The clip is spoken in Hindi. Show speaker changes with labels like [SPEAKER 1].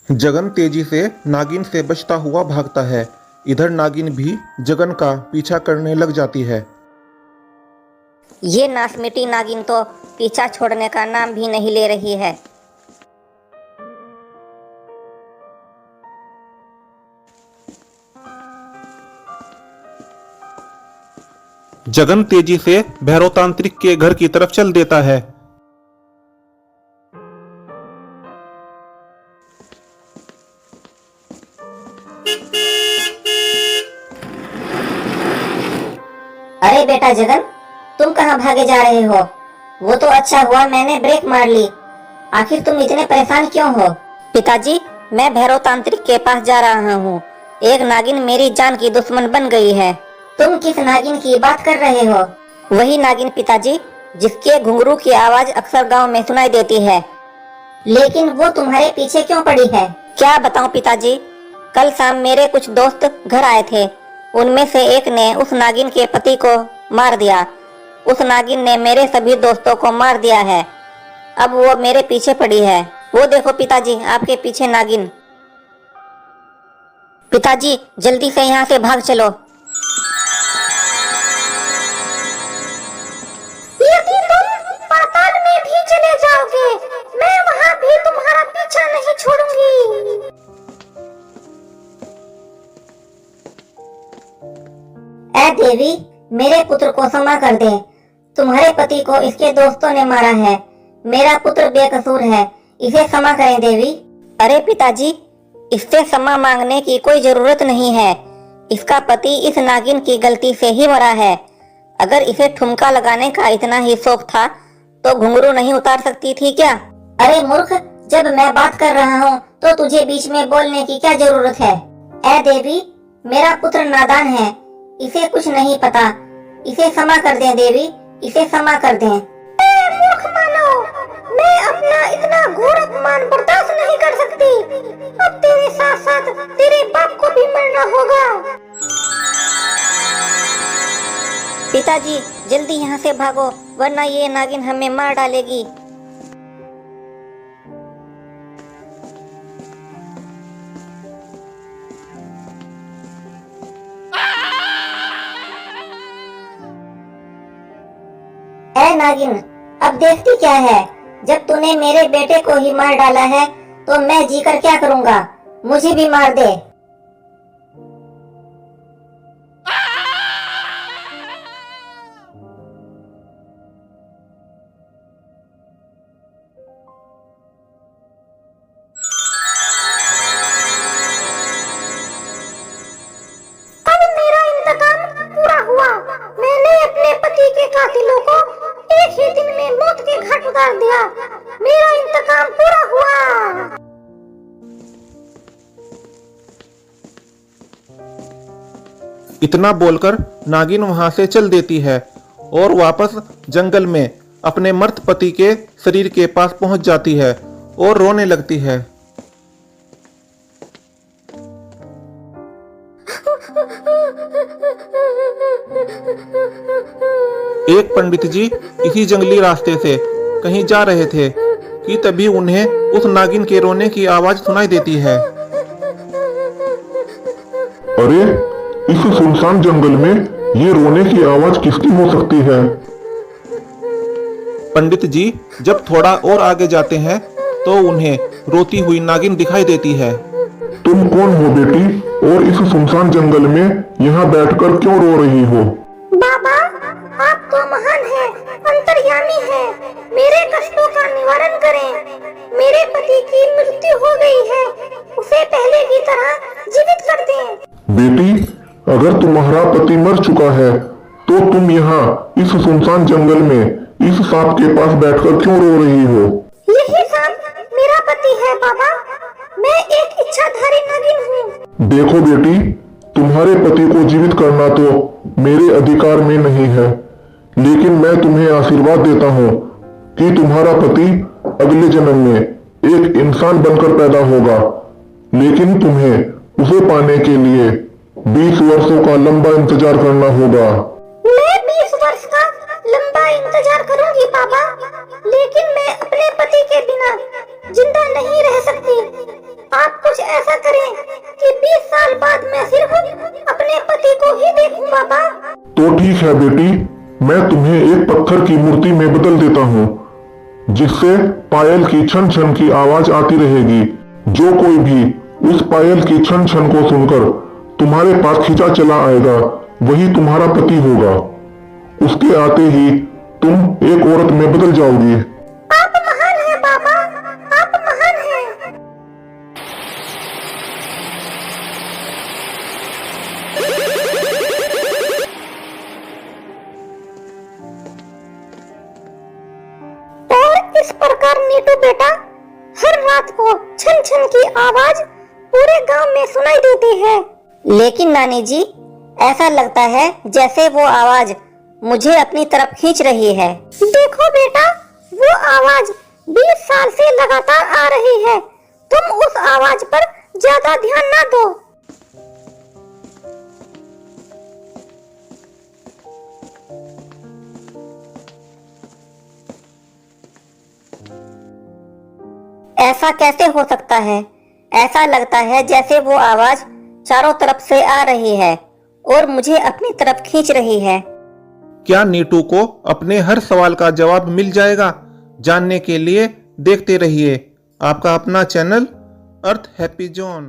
[SPEAKER 1] जगन तेजी से नागिन से बचता हुआ भागता है। इधर नागिन भी जगन का पीछा करने लग जाती है।
[SPEAKER 2] ये नासमिटी नागिन तो पीछा छोड़ने का नाम भी नहीं ले रही है।
[SPEAKER 1] जगन तेजी से भैरवतांत्रिक के घर की तरफ चल देता है।
[SPEAKER 2] अरे बेटा जगन, तुम कहाँ भागे जा रहे हो? वो तो अच्छा हुआ मैंने ब्रेक मार ली। आखिर तुम इतने परेशान क्यों हो? पिताजी, मैं भैरव तांत्रिक के पास जा रहा हूँ। एक नागिन मेरी जान की दुश्मन बन गई है। तुम किस नागिन की बात कर रहे हो? वही नागिन पिताजी, जिसके घुंघरू की आवाज अक्सर गांव में सुनाई देती है। लेकिन वो तुम्हारे पीछे क्यों पड़ी है? क्या बताऊं पिताजी, कल शाम मेरे कुछ दोस्त घर आए थे। उनमें से एक ने उस नागिन के पति को मार दिया। उस नागिन ने मेरे सभी दोस्तों को मार दिया है। अब वो मेरे पीछे पड़ी है। वो देखो पिताजी, आपके पीछे नागिन। पिताजी, जल्दी से यहाँ से भाग चलो।
[SPEAKER 3] यदि तुम पाताल में भी चले जाओगे, मैं वहाँ भी तुम्हारा पीछा नहीं छोड़ूंगी।
[SPEAKER 2] ऐ देवी, मेरे पुत्र को क्षमा कर दे। तुम्हारे पति को इसके दोस्तों ने मारा है। मेरा पुत्र बेकसूर है, इसे क्षमा करें देवी। अरे पिताजी, इससे क्षमा मांगने की कोई जरूरत नहीं है। इसका पति इस नागिन की गलती से ही मरा है। अगर इसे ठुमका लगाने का इतना ही शौक था तो घुंघरू नहीं उतार सकती थी क्या? अरे मूर्ख, जब मैं बात कर रहा हूँ तो तुझे बीच में बोलने की क्या जरूरत है? ऐ देवी, मेरा पुत्र नादान है, इसे कुछ नहीं पता। इसे क्षमा कर दें देवी, इसे क्षमा कर दें।
[SPEAKER 3] मूर्ख मानव, मैं अपना इतना घोर अपमान बर्दाश्त नहीं कर सकती। अब तेरे साथ साथ तेरे बाप को भी मरना होगा।
[SPEAKER 2] पिताजी, जल्दी यहाँ से भागो, वरना ये नागिन हमें मार डालेगी। ऐ नागिन, अब देखती क्या है? जब तूने मेरे बेटे को ही मार डाला है तो मैं जीकर क्या करूँगा? मुझे भी मार दे।
[SPEAKER 3] अब मेरा इंतकाम पूरा हुआ। मैंने अपने पति के कातिलों को एक ही दिन में मौत के घाट उतार दिया। मेरा इंतकाम पूरा हुआ।
[SPEAKER 1] इतना बोलकर नागिन वहां से चल देती है और वापस जंगल में अपने मर्त पति के शरीर के पास पहुंच जाती है और रोने लगती है। एक पंडित जी इसी जंगली रास्ते से कहीं जा रहे थे कि तभी उन्हें उस नागिन के रोने की आवाज सुनाई देती है।
[SPEAKER 4] अरे, इस सुनसान जंगल में ये रोने की आवाज किसकी हो सकती है?
[SPEAKER 1] पंडित जी जब थोड़ा और आगे जाते हैं तो उन्हें रोती हुई नागिन दिखाई देती है।
[SPEAKER 4] तुम कौन हो बेटी, और इस सुनसान जंगल में यहाँ बैठकर क्यों रो रही हो?
[SPEAKER 3] बाबा, आप तो महान हैं, अंतर्यामी हैं। मेरे कष्टों का निवारण करें। मेरे पति की मृत्यु हो गई है, उसे पहले की तरह जीवित कर दें।
[SPEAKER 4] बेटी, अगर तुम्हारा पति मर चुका है तो तुम यहाँ इस सुनसान जंगल में इस सांप के पास बैठकर क्यों रो रही हो?
[SPEAKER 3] यही सांप मेरा पति है बाबा। मैं एक इच्छाधारी नागिन हूँ।
[SPEAKER 4] देखो बेटी, तुम्हारे पति को जीवित करना तो मेरे अधिकार में नहीं है, लेकिन मैं तुम्हें आशीर्वाद देता हूँ कि तुम्हारा पति अगले जन्म में एक इंसान बनकर पैदा होगा। लेकिन तुम्हें उसे पाने के लिए 20 वर्षों का लंबा इंतजार करना होगा।
[SPEAKER 3] मैं 20 वर्ष का लंबा का इंतजार करूंगी पापा, लेकिन मैं अपने पति के बिना जिंदा नहीं रह सकती। आप कुछ ऐसा करें कि 20 साल बाद मैं सिर्फ अपने पति को ही देखूं पापा।
[SPEAKER 4] तो ठीक है बेटी, मैं तुम्हें एक पत्थर की मूर्ति में बदल देता हूँ, जिससे पायल की छन छन की आवाज आती रहेगी। जो कोई भी उस पायल की छन छन को सुनकर तुम्हारे पास खिंचा चला आएगा, वही तुम्हारा पति होगा। उसके आते ही तुम एक औरत में बदल जाओगी।
[SPEAKER 3] आप महान हैं पापा, आप महान हैं। और इस प्रकार नीटू बेटा हर रात को छन छन की आवाज पूरे गांव में सुनाई देती है।
[SPEAKER 2] लेकिन नानी जी, ऐसा लगता है जैसे वो आवाज मुझे अपनी तरफ खींच रही है।
[SPEAKER 3] देखो बेटा, वो आवाज 20 साल से लगातार आ रही है। तुम उस आवाज पर ज्यादा ध्यान ना दो।
[SPEAKER 2] ऐसा कैसे हो सकता है? ऐसा लगता है जैसे वो आवाज चारों तरफ से आ रही है और मुझे अपनी तरफ खींच रही है।
[SPEAKER 1] क्या नीटू को अपने हर सवाल का जवाब मिल जाएगा? जानने के लिए देखते रहिए आपका अपना चैनल अर्थ हैप्पी जोन।